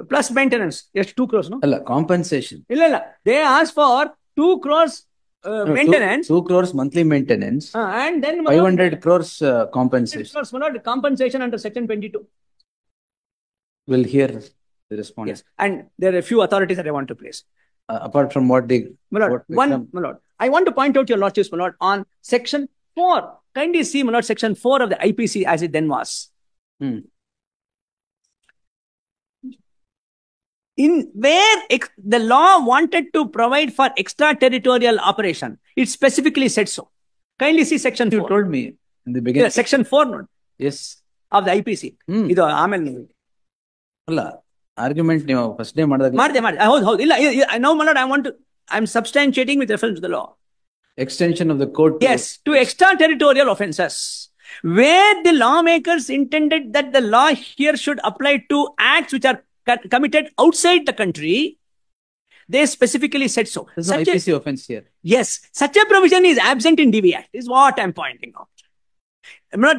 plus maintenance. Yes, 2 crores, no? Compensation. They asked for 2 crores maintenance. 2 crores monthly maintenance. And then 500 crores compensation. Compensation under Section 22. We'll hear the response. Yes. And there are a few authorities that I want to place. Apart from what they... My lord, I want to point out your lordships, my lord, on Section 4. Kindly see, my lord, Section 4 of the IPC as it then was. In where the law wanted to provide for extraterritorial operation, it specifically said so. Kindly see Section 4. You told me in the beginning. Yeah, Section 4, no? Yes. Of the IPC. Argument first day now, my lord, I'm substantiating with reference to the law. Extension of the court. Yes, to extraterritorial offences, where the lawmakers intended that the law here should apply to acts which are committed outside the country, they specifically said so. There's no IPC offence here. Yes, such a provision is absent in DV Act, is what I'm pointing out.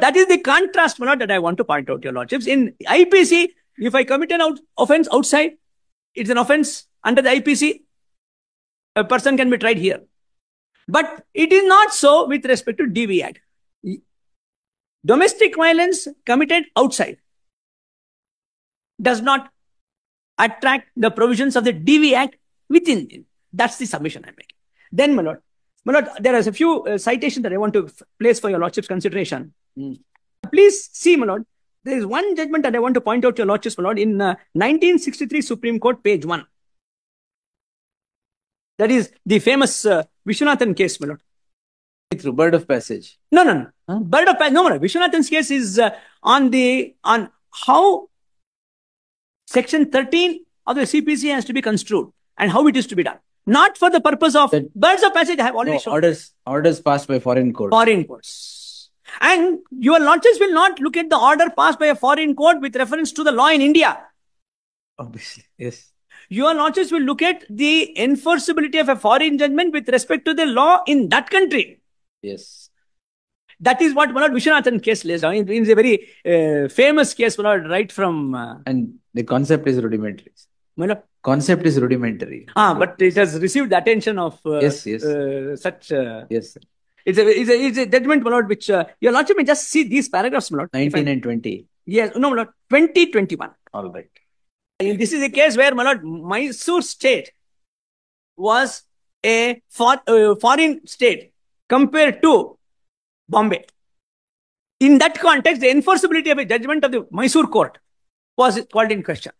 That is the contrast, that I want to point out, your lordships. In IPC, if I commit an offence outside, it's an offence under the IPC, a person can be tried here. But it is not so with respect to DV Act. Domestic violence committed outside does not attract the provisions of the DV Act within. That's the submission I'm making. Then, my lord, there are a few citations that I want to place for your lordship's consideration. Please see, my lord, there is one judgment that I want to point out to your lordships, my lord, in 1963 Supreme Court, page 1. That is the famous Viswanathan case, my lord. Through bird of passage. No. Huh? Bird of passage. No, Viswanathan's case is on how Section 13 of the CPC has to be construed and how it is to be done. Not for the purpose of birds of passage. I have already shown. Orders passed by foreign courts. Foreign courts. And your lordships will not look at the order passed by a foreign court with reference to the law in India. Obviously, yes. Your lordships will look at the enforceability of a foreign judgment with respect to the law in that country. Yes. That is what Viswanathan case lays down. It is a very famous case, right from... and the concept is rudimentary. Concept is rudimentary. But it has received the attention of yes. Such... yes. It's a judgment, my lord, which your lordship may just see these paragraphs, my lord. 19 and 20. Yes, no, my lord, 2021. All right. This is a case where, my lord, Mysore state was a foreign state compared to Bombay. In that context, the enforceability of a judgment of the Mysore court was called in question.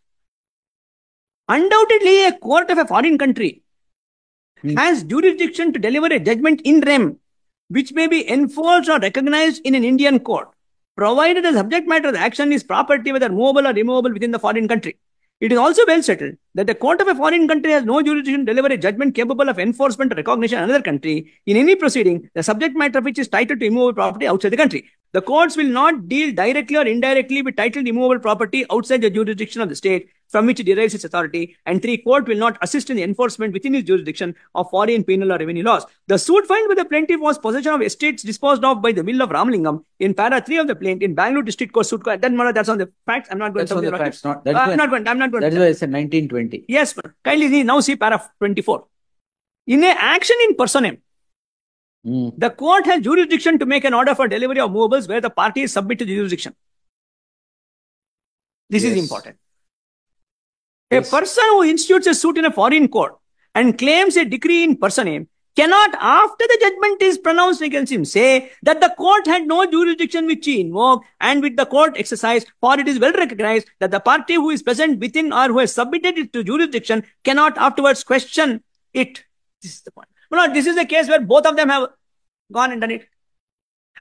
Undoubtedly, a court of a foreign country has jurisdiction to deliver a judgment in rem, which may be enforced or recognized in an Indian court, provided the subject matter of the action is property, whether movable or removable within the foreign country. It is also well settled that the court of a foreign country has no jurisdiction to deliver a judgment capable of enforcement or recognition in another country in any proceeding, the subject matter of which is titled to immovable property outside the country. The courts will not deal directly or indirectly with titled immovable property outside the jurisdiction of the state from which it derives its authority. And 3, court will not assist in the enforcement within its jurisdiction of foreign penal or revenue laws. The suit filed by the plaintiff was possession of estates disposed of by the will of Ramalingam in para 3 of the plaint in Bangalore District Court suit. That's on the facts. I'm not going to. That's on the facts. I'm not going. That's why I said 1920. Yes, kindly now see para 24. In an action in personam, the court has jurisdiction to make an order for delivery of movables where the party is submitted to the jurisdiction. This is important. A person who institutes a suit in a foreign court and claims a decree in personam cannot, after the judgment is pronounced against him, say that the court had no jurisdiction which he invoked and which the court exercised, for it is well recognized that the party who is present within or who has submitted it to jurisdiction cannot afterwards question it. This is the point. Well, this is a case where both of them have gone and done it.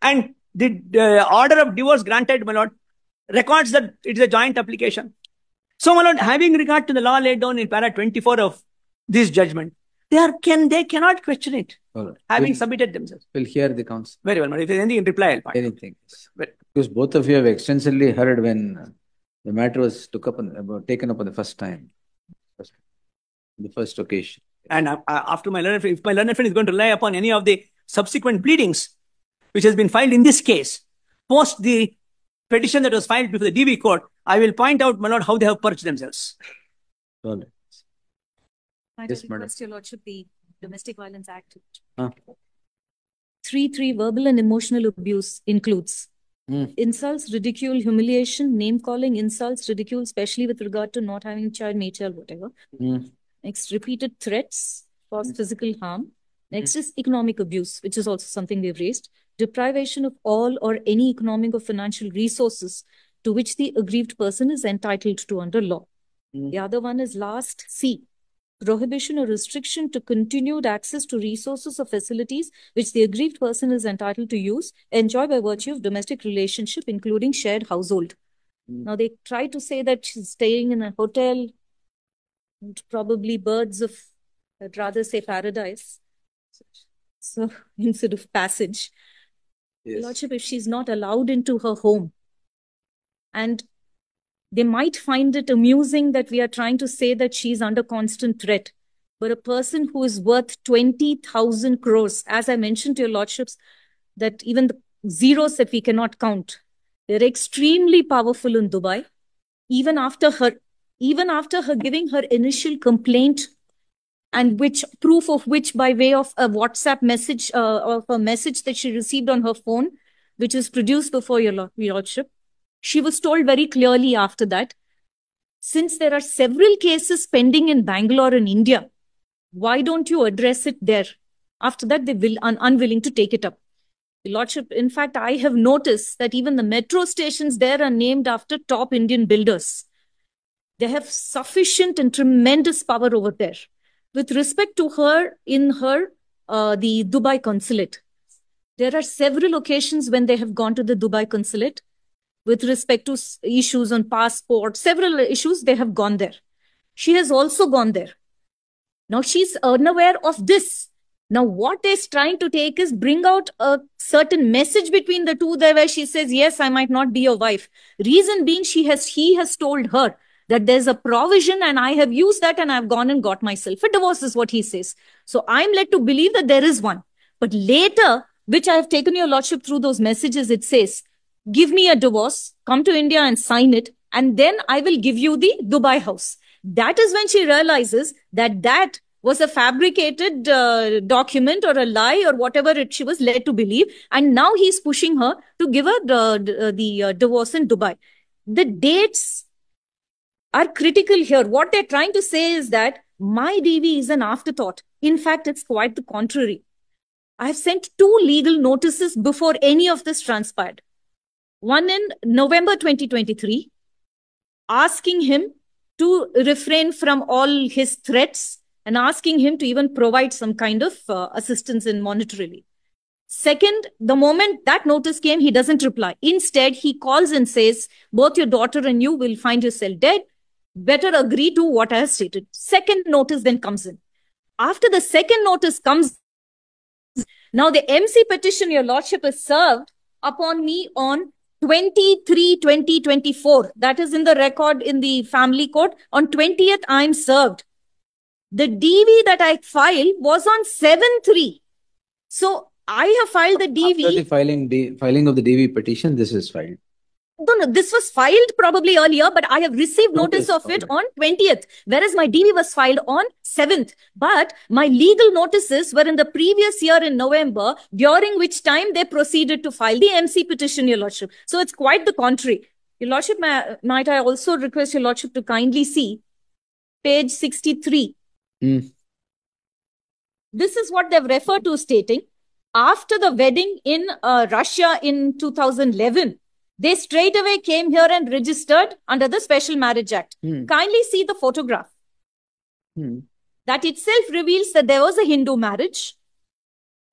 And the order of divorce granted, my lord, records that it is a joint application. So, my lord, having regard to the law laid down in para 24 of this judgment, they cannot question it, having submitted themselves. We'll hear the counsel. Very well, my lord. If there's anything in reply, I'll point. Anything. Because both of you have extensively heard when the matter was taken up on the first time, the first occasion. And after my learned friend, if my learned friend is going to rely upon any of the subsequent pleadings which has been filed in this case, post the petition that was filed before the DV court, I will point out, my lord, how they have purged themselves. All right. Might Yes, I madam. request your lordship the Domestic Violence Act? Ah. 3.3 verbal and emotional abuse includes insults, ridicule, humiliation, name calling, insults, ridicule, especially with regard to not having a child, nature, whatever. Next, repeated threats cause physical harm. Next is economic abuse, which is also something we've raised. Deprivation of all or any economic or financial resources to which the aggrieved person is entitled to under law. The other one is last C. Prohibition or restriction to continued access to resources or facilities which the aggrieved person is entitled to use, enjoy by virtue of domestic relationship, including shared household. Now, they try to say that she's staying in a hotel, probably birds of, I'd rather say paradise. So, instead of passage. Yes. Lordship, if she's not allowed into her home, and they might find it amusing that we are trying to say that she's under constant threat. But a person who is worth 20,000 crores, as I mentioned to your lordships, that even the zeros that we cannot count, they're extremely powerful in Dubai. Even after her giving her initial complaint, and which proof of which by way of a WhatsApp message, of a message that she received on her phone, which is produced before your lordship, she was told very clearly after that, since there are several cases pending in Bangalore in India, why don't you address it there? After that, they will unwilling to take it up. Your lordship, in fact, I have noticed that even the metro stations there are named after top Indian builders. They have sufficient and tremendous power over there. With respect to her in her the Dubai consulate, there are several occasions when they have gone to the Dubai consulate with respect to issues on passport, several issues, they have gone there. She has also gone there. Now she's unaware of this. Now what is trying to take is bring out a certain message between the two there where she says, yes, I might not be your wife. Reason being, he has told her that there's a provision and I have used that and I've gone and got myself a divorce is what he says. So I'm led to believe that there is one. But later, which I have taken your lordship through those messages, it says, give me a divorce, come to India and sign it, and then I will give you the Dubai house. That is when she realizes that that was a fabricated document or a lie or whatever she was led to believe. And now he's pushing her to give her the divorce in Dubai. The dates are critical here. What they're trying to say is that my DV is an afterthought. In fact, it's quite the contrary. I've sent 2 legal notices before any of this transpired. One in November 2023, asking him to refrain from all his threats and asking him to even provide some kind of assistance in monetarily. Second, the moment that notice came, he doesn't reply. Instead, he calls and says, both your daughter and you will find yourself dead. Better agree to what I have stated. Second notice then comes in. After the second notice comes, now the MC petition, your lordship, is served upon me on 23/20/24. That is in the record in the family court. On 20th, I am served. The DV that I filed was on 7/3. So I have filed the DV. After the filing of the DV petition, this is filed. No, this was filed probably earlier, but I have received notice of it on 20th, whereas my DV was filed on 7th. But my legal notices were in the previous year in November, during which time they proceeded to file the MC petition, your lordship. So it's quite the contrary. Your lordship, might I also request your lordship to kindly see page 63. This is what they've referred to, stating, after the wedding in Russia in 2011, they straight away came here and registered under the Special Marriage Act. Kindly see the photograph. That itself reveals that there was a Hindu marriage.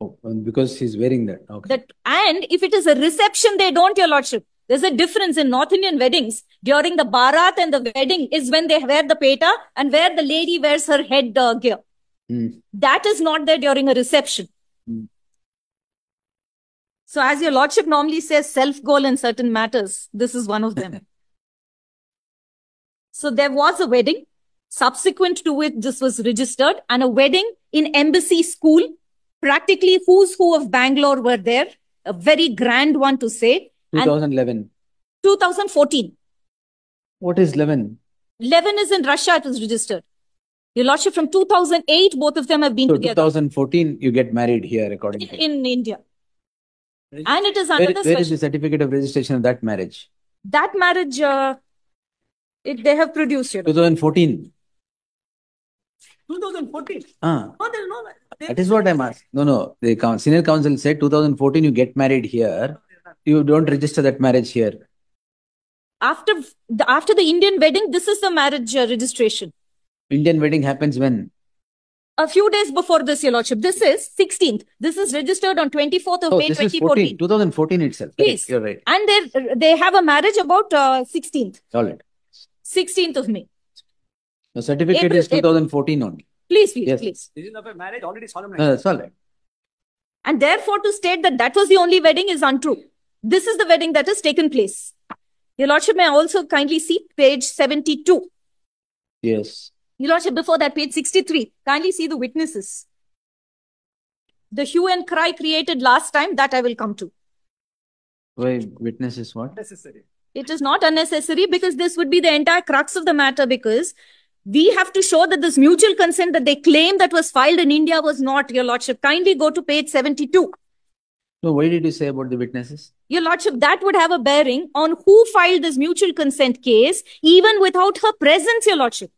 Oh, because he's wearing that. Okay. And if it is a reception, they don't, your lordship. There's a difference in North Indian weddings. During the Bharat and the wedding is when they wear the peta and where the lady wears her head gear. That is not there during a reception. So as your lordship normally says, self-goal in certain matters, this is one of them. So there was a wedding. Subsequent to it, this was registered, and a wedding in Embassy School. Practically who's who of Bangalore were there. A very grand one to say. 2011. 2014. What is 11? 11 is in Russia, it was registered. Your Lordship, from 2008, both of them have been So together 2014, you get married here according to in India. And it is under the where is special. the certificate of registration of that marriage? That marriage, they have produced, Your Lordship. 2014. 2014. Ah, No, there is no. that is what I'm asking. No. The senior counsel said 2014 you get married here. You don't register that marriage here. After the Indian wedding, this is the marriage registration. Indian wedding happens when? A few days before this, Your Lordship. This is 16th. This is registered on 24th of May This is 2014. 2014 itself. Please. Correct, you're right. And they have a marriage about 16th. All right. 16th of May. The certificate April- is 2014 only. Please. Yes. Please. This is of a marriage already solemnized. No, that's all right. And therefore, to state that that was the only wedding is untrue. This is the wedding that has taken place. Your Lordship, may I also kindly see page 72. Yes. Your Lordship, before that, page 63. Kindly see the witnesses. The hue and cry created last time, that I will come to. Why witness is what? Necessary. It is not unnecessary because this would be the entire crux of the matter, because we have to show that this mutual consent that they claim that was filed in India was not, Your Lordship. Kindly go to page 72. So what did you say about the witnesses? Your Lordship, that would have a bearing on who filed this mutual consent case, even without her presence, Your Lordship.